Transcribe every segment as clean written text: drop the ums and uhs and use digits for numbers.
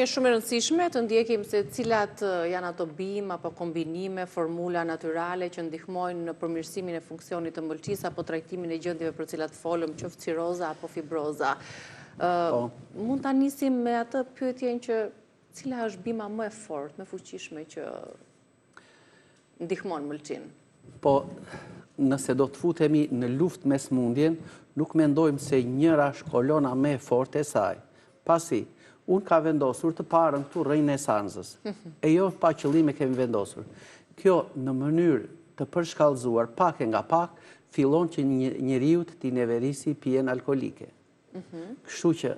shprehje shumë e rëndësishme të ndjekim se cilat janë ato bim apo kombinime, formula natyrale që ndihmojnë në përmirësimin e funksionit të mbëlqisë apo trajtimin e gjendjeve për cilat folëm, qoftë ciroza apo fibroza. Mund ta nisim me atë pyetjen që cila është bima më e fortë, më e fuqishme që ndihmon mbëlqinë? Po, nëse do të futemi në luftë me smundjen, nuk mendojmë se njëra është kolona më e fortë e saj. Pasi, unë ka vendosur të parën këtu renesansës. E jo pa qëllime kemi vendosur. Kjo në mënyrë të përshkallëzuar pak e nga pak, fillon që njeriu t'i neverisi pijen alkolike. Kështu që,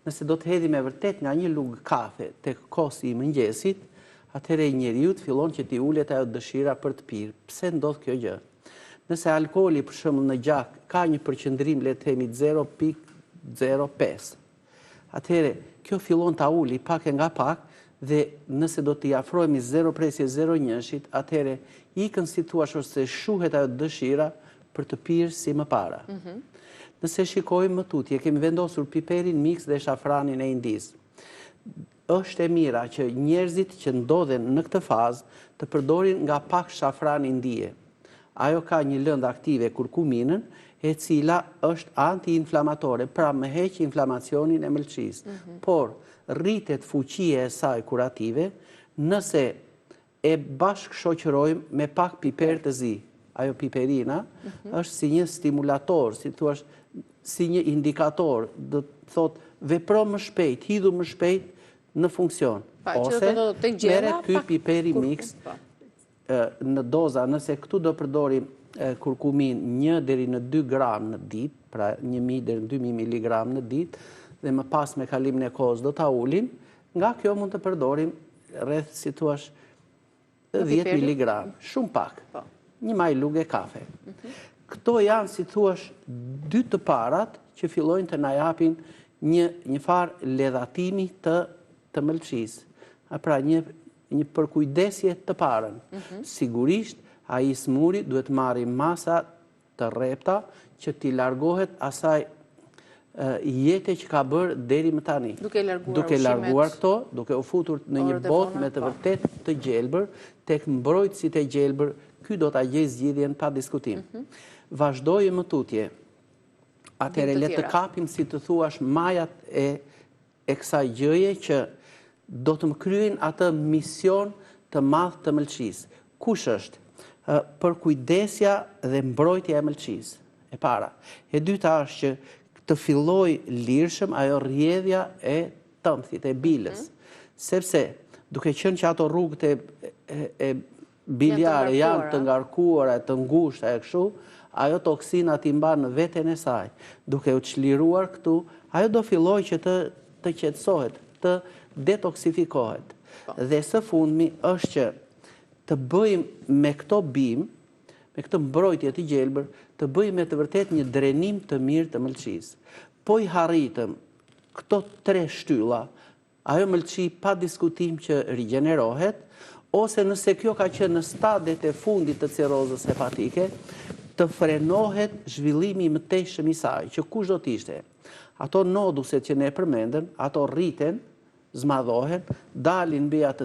nëse do të hedhim e vërtet nga një lugë kafe tek kosi i mëngjesit, atëherë njeriu fillon që t'i ulet ajo dëshira për të pirë. Pse ndodh kjo gjë? Nëse alkooli për shembull në gjak ka një përqendrim le të themi 0.05, atëherë kjo fillon ta uli pak e nga pak dhe nëse do t'i afrohemi 0.01-shit, atëherë ikën si thua se shuhet ajo dëshira për të pirë si më para. Nëse shikojmë më tutje, kemi vendosur piperin mix dhe shafranin e Indis. Është e mira që njerëzit që ndodhen në këtë fazë të përdorin nga pak shafran indie. Ajo ka një lëndë aktive kurkuminën, e cila është anti-inflamatore, pra më heq inflamacionin e mbëlqisë. Por rritet fuqia e saj kurative nëse e bashkëshoqërojmë me pak piper të zi. Ajo piperina është si një stimulator, si thua, si një indikator, do të thotë vepro më shpejt, hidhu më shpejt në funksion. Ose mere ky piperi mix në doza, nëse këtu do përdorim kurkumin 1 deri në 2 gram në ditë, pra 1000 deri në 2000 miligram në ditë, dhe më pas me kalimin e kohës do ta ulim, nga kjo mund të përdorim rreth, si thua, 10 miligram, shumë pak. Një maj lugë e kafe. Këto janë, si thua, 2 të parat që fillojnë të na japin një farë ledhatimi të mbëlqisë. Pra një përkujdesje të parën. Sigurisht, ai smuri duhet marri masa të rrepta që t'i largohet asaj jete që ka bërë deri më tani. Duke larguar këto, duke u futur në një botë me të vërtet të gjelbër, tek mbrojtësit e gjelbër, ky do ta gjejë zgjidhjen pa diskutim. Vazhdoi më tutje. Atëherë le të kapim, si të thuash, majat e kësaj gjëje që do të më kryen atë mision të madh të mbëlqisë. Kush është? Përkujdesja dhe mbrojtja e mbëlqisë, e para. E dyta është që të filloj lirshëm ajo rrjedhja e tëmthit, e bilës. Sepse, duke qenë që ato rrugët e biljare janë të ngarkuara, të ngushta e kështu, ajo toksina t'i mban në veten e saj. Duke u çliruar këtu, ajo do filloj që të qetësohet, të detoksifikohet. Dhe së fundmi është që të bëjmë me këto bim, me këtë mbrojtje të gjelbër, të bëjmë me të vërtet një drenim të mirë të mbëlqisë. Po i harritëm këto 3 shtylla, ajo mbëlqi pa diskutim që rigjenerohet, ose nëse kjo ka qenë në stadet e fundit të cirozës hepatike, të frenohet zhvillimi i mëtejshëm i saj, që kush do t'ishte. Ato noduset që ne përmendën, ato rriten, zmadhohen, dalin mbi atë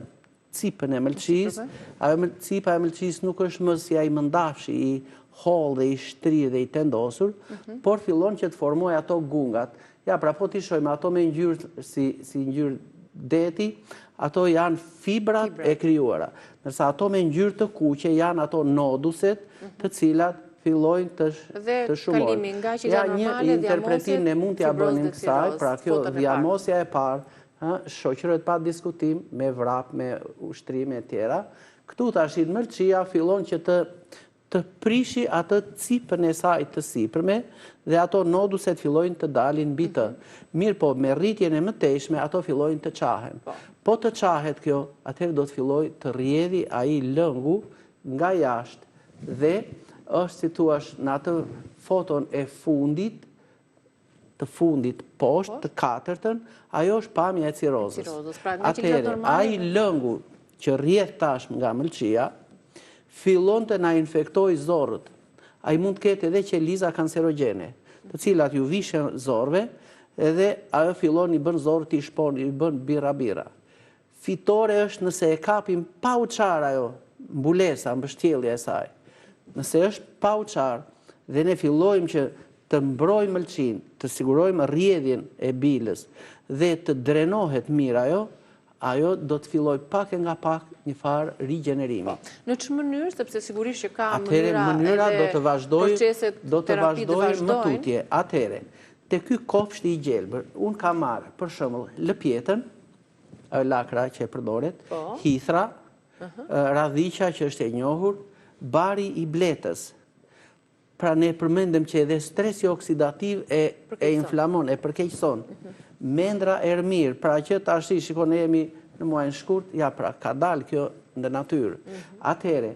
cipën e mbëlqisë. Ajo cipa e mbëlqisë nuk është më si ai mëndafshi i holl dhe i shtrirë dhe i tendosur, por fillon që të formojë ato gungat. Ja, pra po t'i shojmë ato me ngjyrë si ngjyrë deti, ato janë fibrat e krijuara. Ndërsa ato me ngjyrë të kuqe janë ato noduset të cilat fillojnë të shumojnë. Ja, një interpretim ne mund t'ja bënim kësaj, pra kjo diagnosja e parë, shoqërohet pa diskutim me vrap, me ushtrime e tjera. Këtu tash mbëlqia fillon që të prishi atë cipën e saj të sipërme dhe ato noduset fillojnë të dalin mbi të. Mirë po, me rritjen e mëtejshme, ato fillojnë të qahen. Po të qahet kjo, atëherë do të fillojë të rrjedhi ai lëngu nga jashtë dhe është, si thuash, në atë foton e fundit, të fundit poshtë, të katërtën, ajo është pamja e cirozës. Atëherë, ai lëngu që rrjedh tashmë nga mbëlqia, fillon të na infektoj zorët. Ai mund të ketë edhe qeliza kancerogjene, të cilat ju vishen zorëve edhe ajo fillon i bën zorë t'i shpon, i bën bira. Fitore është nëse e kapim pa uçar ajo mbulesa, mbështjellja e saj. Nëse është pa uçar dhe ne fillojmë që të mbrojmë mëlçin, të sigurojmë rrjedhjen e bilës dhe të drenohet mirë ajo do të filloj pak e nga pak një farë rigjenerimi. Në ç'më mënyrë, sepse sigurisht që ka mënyra do të vazhdoj më tutje. Atëherë, te ky kopshti i gjelbër, unë kam marrë, për shembull, lëpjetën, lakra që e përdoret, hithra, radhiqa që është e njohur, bari i bletës. Pra ne përmendem që edhe stresi oksidativ e inflamon, e përkeqëson. Mendra ermir, pra që tash shikon jemi në muajin shkurt, ja pra ka dalë kjo në natyrë. Atëherë,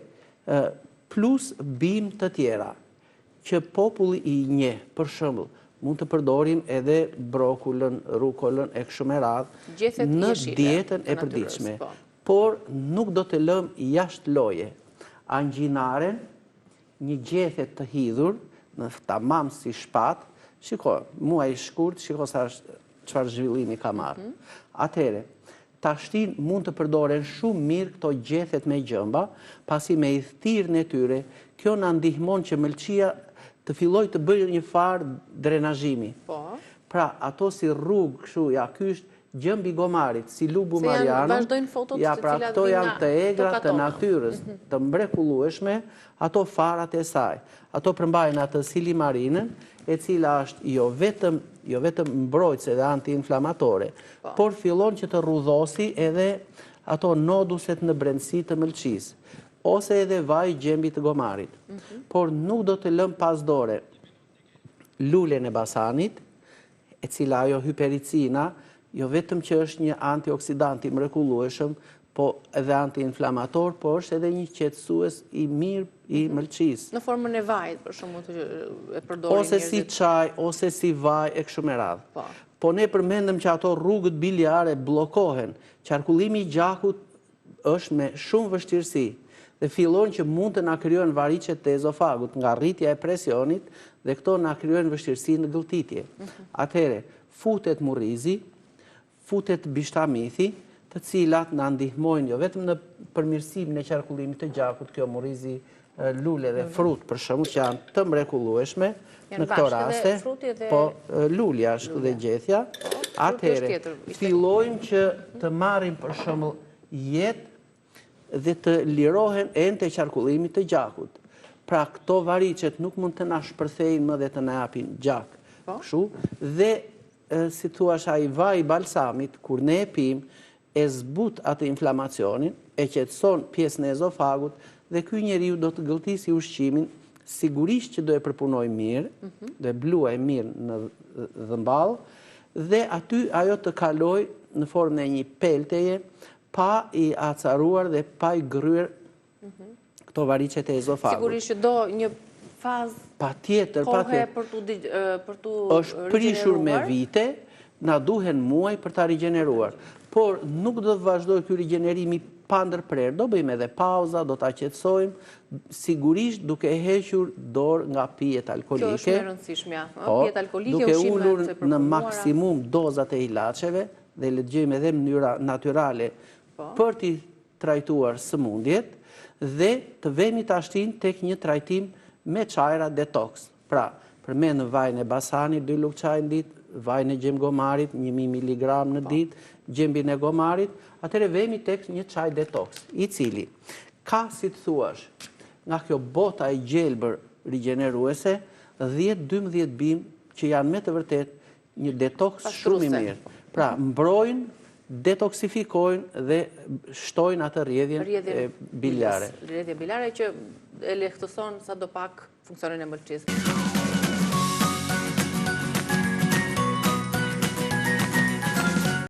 plus bim të tjera që populli i njeh, për shembull, mund të përdorim edhe brokullën, rukolën e kështu me radhë në dietën e përditshme. Por nuk do të lëm jashtë loje. Angjinaren, një gjethe të hidhur, në tamam si shpat, shiko, muaj shkurt, shiko sa çfarë zhvillimi ka marrë. Atëherë, tashtin mund të përdoren shumë mirë këto gjethet me gjëmba, pasi me i thirrën e tyre, kjo na ndihmon që mëlçia të filloj të bëjë një farë drenazhimi. Pra, ato si rrugë, kështu, ja, ky është gjëmbi gomarit, si lubu marianum, ja, pra, këto janë të egra të natyrës, të mrekullueshme, ato farat e saj. Ato përmbajnë atë silimarinën, e cila është jo vetëm mbrojtëse dhe antiinflamatore, por fillon që të rrudhosi edhe ato noduset në brendësi të mëlçisë, ose edhe vaj gjembit të gomarit. Por nuk do të lëm pas dore lulen e basanit, e cila ajo hypericina, jo vetëm që është një antioksidant i mrekullueshëm, po edhe antiinflamator, po është edhe një qetësues i mirë i mëlçisë. Në formën e vajit, për shembull, e përdorin ose si çaj, ose si vaj e kështu me radhë. Po ne përmendëm që ato rrugët biliare bllokohen. Qarkullimi i gjakut është me shumë vështirësi dhe fillon që mund të na krijojnë varicet të ezofagut nga rritja e presionit dhe këto na krijojnë vështirësi në gëlltitje. Atëherë, futet murrizi, futet bishtamithi, të cilat na ndihmojnë jo vetëm në përmirësimin e qarkullimit të gjakut, kjo murrizi, lule dhe frut, për shembull, që janë të mrekullueshme në këto raste, po lulja është dhe gjethja. Atëherë, fillojmë që të marrim për shembull jetë dhe të lirohen ende qarkullimit të gjakut. Pra këto varicet nuk mund të na shpërthejnë më dhe të na japin gjak. Kështu, dhe si thua ai vaj i balsamit, kur ne e pim, e zbut atë inflamacionin, e qetëson pjesën e ezofagut, dhe ky njeriu do të gëlltisi ushqimin, sigurisht që do e përpunoj mirë, do e bluaj mirë në dhëmball, dhe aty ajo të kaloj në formën e një pelteje, pa i acaruar dhe pa i gryer këto varicet e ezofagut. Sigurisht që do një fazë kohe për tu është prishur me vite, na duhen muaj për ta rigjeneruar. Por nuk do të vazhdoj ky rigjenerimi pa ndërprerë, do bëjmë edhe pauza, do ta qetësojmë, sigurisht duke hequr dorë nga pijet alkolike. Kjo është e rëndësishme, pijet alkolike, duke ulur në maksimum dozat e ilaçeve dhe le të gjejmë edhe mënyra natyrale për t'i trajtuar sëmundjet dhe të vemi tashtin tek një trajtim me çajra detox. Pra, përmend vajin e basanit 2 lugë çaj në ditë, vajin e gjemgomarit 1000 mg në ditë, gjembin e gomarit, atëherë vemi tek një çaj detox, i cili ka, si të thuash, nga kjo bota e gjelbër rigjeneruese, 10-12 bim që janë me të vërtet një detox shumë i mirë. Pra, mbrojnë, detoksifikojnë dhe shtojnë atë rrjedhjen biliare. Rrjedhje biliare që e lehtëson sadopak funksionin e mëlçisë.